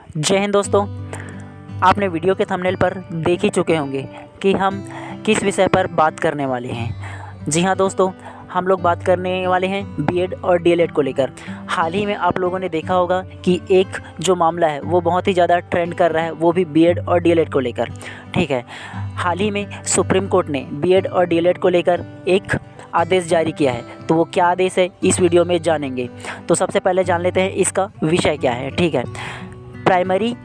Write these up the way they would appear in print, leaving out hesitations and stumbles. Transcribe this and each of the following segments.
जय हिंद दोस्तों। आपने वीडियो के थंबनेल पर देख ही चुके होंगे कि हम किस विषय पर बात करने वाले हैं। जी हाँ दोस्तों, हम लोग बात करने वाले हैं बीएड और डीएलएड को लेकर। हाल ही में आप लोगों ने देखा होगा कि एक जो मामला है वो बहुत ही ज़्यादा ट्रेंड कर रहा है, वो भी बीएड और डीएलएड को लेकर। ठीक है, हाल ही में सुप्रीम कोर्ट ने बीएड और डीएलएड को लेकर एक आदेश जारी किया है। तो वो क्या आदेश है इस वीडियो में जानेंगे। तो सबसे पहले जान लेते हैं इसका विषय क्या है। ठीक है, प्राइमरी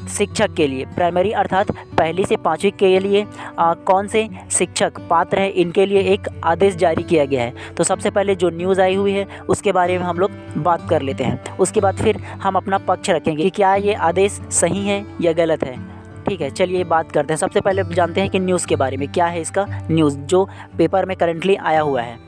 शिक्षक के लिए, प्राइमरी अर्थात पहली से पाँचवीं के लिए कौन से शिक्षक पात्र हैं, इनके लिए एक आदेश जारी किया गया है। तो सबसे पहले जो न्यूज़ आई हुई है उसके बारे में हम लोग बात कर लेते हैं। उसके बाद फिर हम अपना पक्ष रखेंगे कि क्या ये आदेश सही है या गलत है। ठीक है, चलिए बात करते हैं। सबसे पहले जानते हैं कि न्यूज़ के बारे में क्या है इसका न्यूज़ जो पेपर में करंटली आया हुआ है।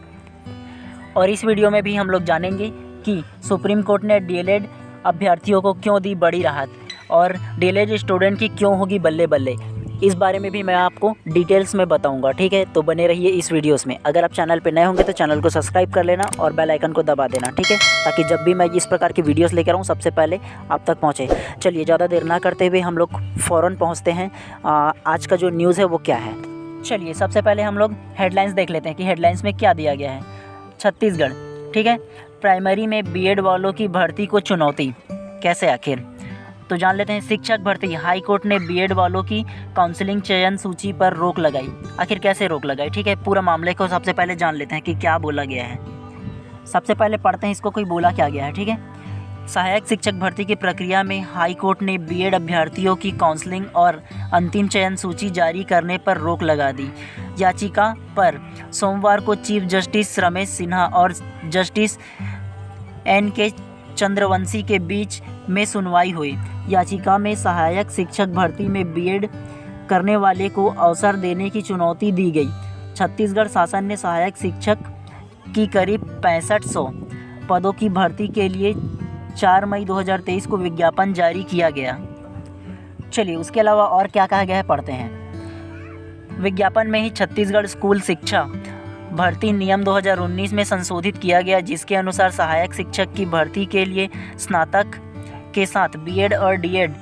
और इस वीडियो में भी हम लोग जानेंगे कि सुप्रीम कोर्ट ने डीएलएड अभ्यर्थियों को क्यों दी बड़ी राहत और डीएलएड स्टूडेंट की क्यों होगी बल्ले बल्ले। इस बारे में भी मैं आपको डिटेल्स में बताऊंगा। ठीक है, तो बने रहिए इस वीडियोस में। अगर आप चैनल पे नए होंगे तो चैनल को सब्सक्राइब कर लेना और बेल आइकन को दबा देना। ठीक है, ताकि जब भी मैं इस प्रकार की वीडियोस लेकर आऊँ सबसे पहले आप तक पहुँचे। चलिए ज़्यादा देर ना करते हुए हम लोग फ़ौरन पहुँचते हैं आज का जो न्यूज़ है वो क्या है। चलिए सबसे पहले हम लोग हेडलाइंस देख लेते हैं कि हेडलाइंस में क्या दिया गया है। छत्तीसगढ़, ठीक है, प्राइमरी में बीएड वालों की भर्ती को चुनौती, कैसे आखिर। तो जान लेते हैं, शिक्षक भर्ती, हाई कोर्ट ने बीएड वालों की काउंसलिंग चयन सूची पर रोक लगाई। आखिर कैसे रोक लगाई। ठीक है, पूरा मामले को सबसे पहले जान लेते हैं कि क्या बोला गया है। सबसे पहले पढ़ते हैं इसको, कोई बोला क्या गया है। ठीक है, सहायक शिक्षक भर्ती की प्रक्रिया में हाई कोर्ट ने बीएड अभ्यर्थियों की काउंसलिंग और अंतिम चयन सूची जारी करने पर रोक लगा दी। याचिका पर सोमवार को चीफ जस्टिस रमेश सिन्हा और जस्टिस एन.के. चंद्रवंशी के बीच में सुनवाई हुई। याचिका में सहायक शिक्षक भर्ती में बीएड करने वाले को अवसर देने की चुनौती दी गई। छत्तीसगढ़ शासन ने सहायक शिक्षक की करीब 6500 पदों की भर्ती के लिए 4 मई 2023 को विज्ञापन जारी किया गया। चलिए उसके अलावा और क्या कहा गया है पढ़ते हैं। विज्ञापन में ही छत्तीसगढ़ स्कूल शिक्षा भर्ती नियम 2019 में संशोधित किया गया, जिसके अनुसार सहायक शिक्षक की भर्ती के लिए स्नातक के साथ बीएड और डीएड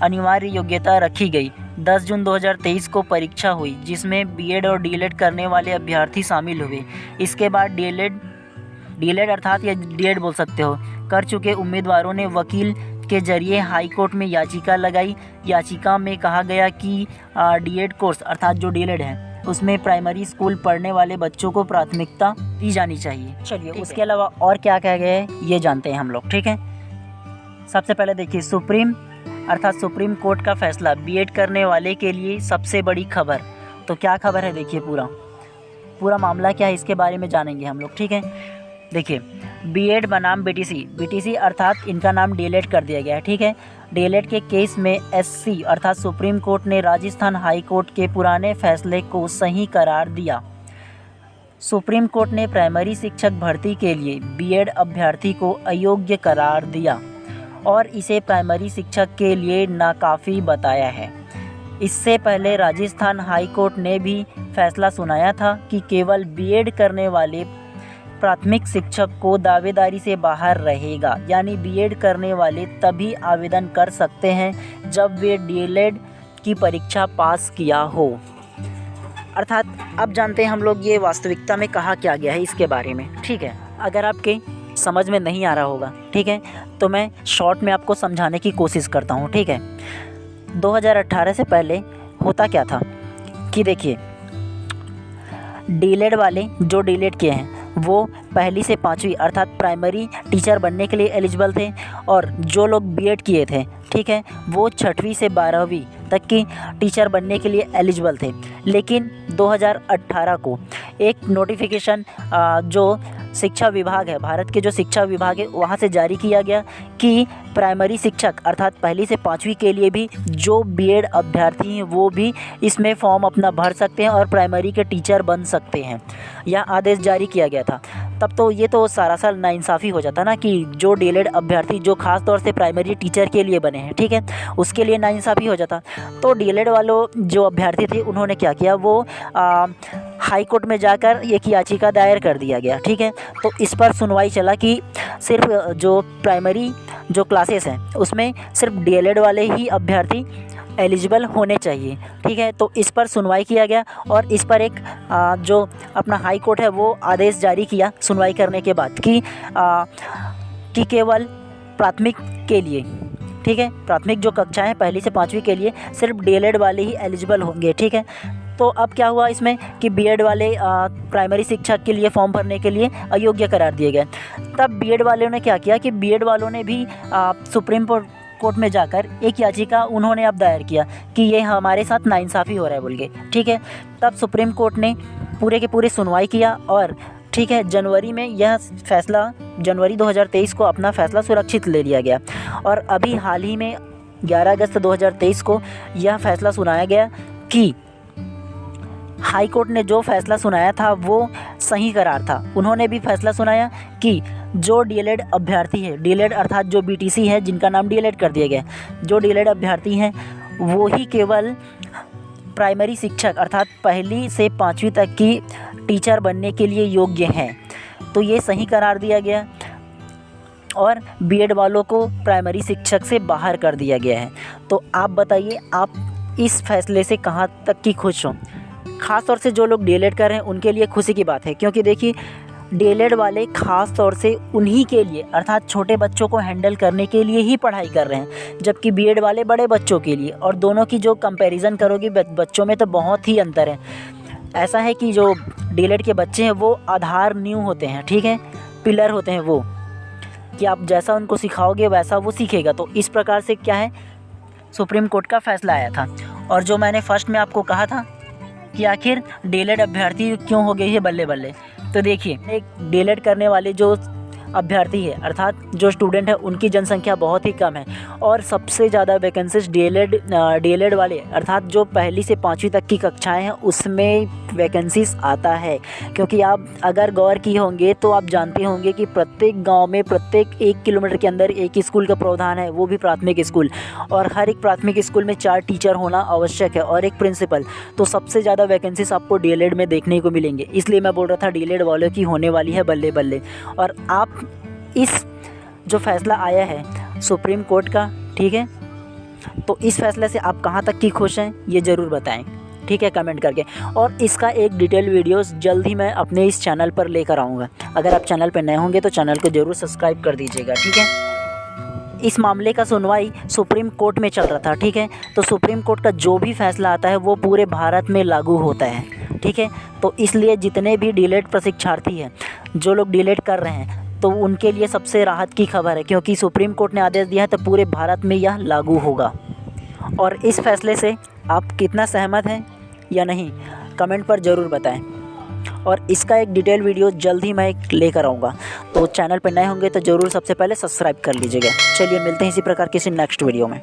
अनिवार्य योग्यता रखी गई। 10 जून 2023 को परीक्षा हुई, जिसमें बीएड और डीएलएड करने वाले अभ्यर्थी शामिल हुए। इसके बाद डीएलएड अर्थात या डीएड बोल सकते हो, कर चुके उम्मीदवारों ने वकील के जरिए हाई कोर्ट में याचिका लगाई। याचिका में कहा गया कि डीएड कोर्स अर्थात जो डीएलएड है उसमें प्राइमरी स्कूल पढ़ने वाले बच्चों को प्राथमिकता दी जानी चाहिए। चलिए उसके अलावा और क्या कहा गया है ये जानते हैं हम लोग। ठीक है, सबसे पहले देखिए, सुप्रीम कोर्ट का फैसला बीएड करने वाले के लिए सबसे बड़ी खबर। तो क्या खबर है देखिए, पूरा मामला क्या है इसके बारे में जानेंगे हम लोग। ठीक है, देखिए, बीएड बनाम बीटीसी अर्थात इनका नाम डीएलएड कर दिया गया है। ठीक है, डीएलएड के केस में एससी अर्थात सुप्रीम कोर्ट ने राजस्थान हाई कोर्ट के पुराने फैसले को सही करार दिया। सुप्रीम कोर्ट ने प्राइमरी शिक्षक भर्ती के लिए बीएड अभ्यर्थी को अयोग्य करार दिया और इसे प्राइमरी शिक्षक के लिए नाकाफ़ी बताया है। इससे पहले राजस्थान हाई कोर्ट ने भी फैसला सुनाया था कि केवल बीएड करने वाले प्राथमिक शिक्षक को दावेदारी से बाहर रहेगा, यानी बीएड करने वाले तभी आवेदन कर सकते हैं जब वे डीएलएड की परीक्षा पास किया हो। अर्थात अब जानते हैं हम लोग ये वास्तविकता में कहा क्या गया है इसके बारे में। ठीक है, अगर आपके समझ में नहीं आ रहा होगा, ठीक है, तो मैं शॉर्ट में आपको समझाने की कोशिश करता हूँ। ठीक है, 2018 से पहले होता क्या था कि देखिए, डीएलएड वाले जो डीएलएड किए हैं वो पहली से पाँचवीं अर्थात प्राइमरी टीचर बनने के लिए एलिजिबल थे, और जो लोग बीएड किए थे, ठीक है, वो 6वीं से 12वीं तक की टीचर बनने के लिए एलिजिबल थे। लेकिन 2018 को एक नोटिफिकेशन जो शिक्षा विभाग है, भारत के जो शिक्षा विभाग है, वहाँ से जारी किया गया कि प्राइमरी शिक्षक अर्थात पहली से पाँचवीं के लिए भी जो बीएड अभ्यर्थी हैं वो भी इसमें फॉर्म अपना भर सकते हैं और प्राइमरी के टीचर बन सकते हैं। यह आदेश जारी किया गया था। तब तो ये तो सरासर नाइंसाफ़ी हो जाता ना कि जो डीएलएड अभ्यर्थी जो ख़ास तौर से प्राइमरी टीचर के लिए बने हैं, ठीक है, उसके लिए नाइंसाफ़ी हो जाता। तो डीएलएड वालों जो अभ्यर्थी थे उन्होंने क्या किया, वो हाई कोर्ट में जाकर एक याचिका दायर कर दिया गया, ठीक है। तो इस पर सुनवाई चला कि सिर्फ जो प्राइमरी जो क्लासेस हैं उसमें सिर्फ डीएलएड वाले ही अभ्यर्थी एलिजिबल होने चाहिए, ठीक है। तो इस पर सुनवाई किया गया और इस पर एक जो अपना हाई कोर्ट है वो आदेश जारी किया सुनवाई करने के बाद कि केवल प्राथमिक के लिए, ठीक है, प्राथमिक जो कक्षाएं पहली से 5वीं के लिए सिर्फ डीएलएड वाले ही एलिजिबल होंगे, ठीक है। तो अब क्या हुआ इसमें कि बीएड वाले प्राइमरी शिक्षक के लिए फॉर्म भरने के लिए अयोग्य करार दिए गए। तब बीएड वालों ने क्या किया कि बीएड वालों ने भी सुप्रीम कोर्ट में जाकर एक याचिका उन्होंने अब दायर किया कि ये हमारे साथ नाइंसाफ़ी हो रहा है बोल के, ठीक है। तब सुप्रीम कोर्ट ने पूरे के पूरे सुनवाई किया और ठीक है, जनवरी में यह फैसला, जनवरी 2023 को अपना फ़ैसला सुरक्षित ले लिया गया। और अभी हाल ही में 11 अगस्त 2023 को यह फ़ैसला सुनाया गया कि हाई कोर्ट ने जो फ़ैसला सुनाया था वो सही करार था। उन्होंने भी फ़ैसला सुनाया कि जो डीएलएड अभ्यर्थी है, डीएलएड अर्थात जो बीटीसी है जिनका नाम डीएलएड कर दिया गया, जो डीएलएड अभ्यर्थी हैं वो ही केवल प्राइमरी शिक्षक अर्थात पहली से 5वीं तक की टीचर बनने के लिए योग्य हैं। तो ये सही करार दिया गया और बीएड वालों को प्राइमरी शिक्षक से बाहर कर दिया गया है। तो आप बताइए, आप इस फैसले से कहाँ तक की खुश हो? ख़ास तौर से जो लोग डीएलएड कर रहे हैं उनके लिए खुशी की बात है, क्योंकि देखिए डीएलएड वाले ख़ास तौर से उन्हीं के लिए अर्थात छोटे बच्चों को हैंडल करने के लिए ही पढ़ाई कर रहे हैं, जबकि बीएड वाले बड़े बच्चों के लिए। और दोनों की जो कंपैरिजन करोगे बच्चों में तो बहुत ही अंतर है। ऐसा है कि जो डीएलएड के बच्चे हैं वो आधार नींव होते हैं, ठीक है, पिलर होते हैं वो, कि आप जैसा उनको सिखाओगे वैसा वो सीखेगा। तो इस प्रकार से क्या है, सुप्रीम कोर्ट का फैसला आया था। और जो मैंने फर्स्ट में आपको कहा था कि आखिर डीएलएड अभ्यर्थी क्यों हो गई है बल्ले बल्ले, तो देखिए एक डीएलएड करने वाले जो अभ्यर्थी है अर्थात जो स्टूडेंट है उनकी जनसंख्या बहुत ही कम है और सबसे ज़्यादा वैकेंसीज डीएलएड वाले अर्थात जो पहली से 5वीं तक की कक्षाएं हैं उसमें वैकेंसीज आता है। क्योंकि आप अगर गौर किए होंगे तो आप जानते होंगे कि प्रत्येक गांव में प्रत्येक 1 किलोमीटर के अंदर एक स्कूल का प्रावधान है, वो भी प्राथमिक स्कूल, और हर एक प्राथमिक स्कूल में 4 टीचर होना आवश्यक है और एक प्रिंसिपल। तो सबसे ज़्यादा वैकेंसीज आपको डीएलएड में देखने को मिलेंगे, इसलिए मैं बोल रहा था डीएलएड वालों की होने वाली है बल्ले बल्ले। और आप इस जो फैसला आया है सुप्रीम कोर्ट का, ठीक है, तो इस फैसले से आप कहाँ तक की खुश हैं ये ज़रूर बताएं, ठीक है, कमेंट करके। और इसका एक डिटेल वीडियोस जल्द ही मैं अपने इस चैनल पर लेकर आऊँगा। अगर आप चैनल पर नए होंगे तो चैनल को ज़रूर सब्सक्राइब कर दीजिएगा, ठीक है। इस मामले का सुनवाई सुप्रीम कोर्ट में चल रहा था, ठीक है। तो सुप्रीम कोर्ट का जो भी फैसला आता है वो पूरे भारत में लागू होता है, ठीक है। तो इसलिए जितने भी डीएलएड प्रशिक्षार्थी हैं, जो लोग डीएलएड कर रहे हैं, तो उनके लिए सबसे राहत की खबर है, क्योंकि सुप्रीम कोर्ट ने आदेश दिया है तो पूरे भारत में यह लागू होगा। और इस फैसले से आप कितना सहमत हैं या नहीं कमेंट पर ज़रूर बताएं। और इसका एक डिटेल वीडियो जल्द ही मैं लेकर आऊँगा। तो चैनल पर नए होंगे तो ज़रूर सबसे पहले सब्सक्राइब कर लीजिएगा। चलिए मिलते हैं इसी प्रकार किसी नेक्स्ट वीडियो में।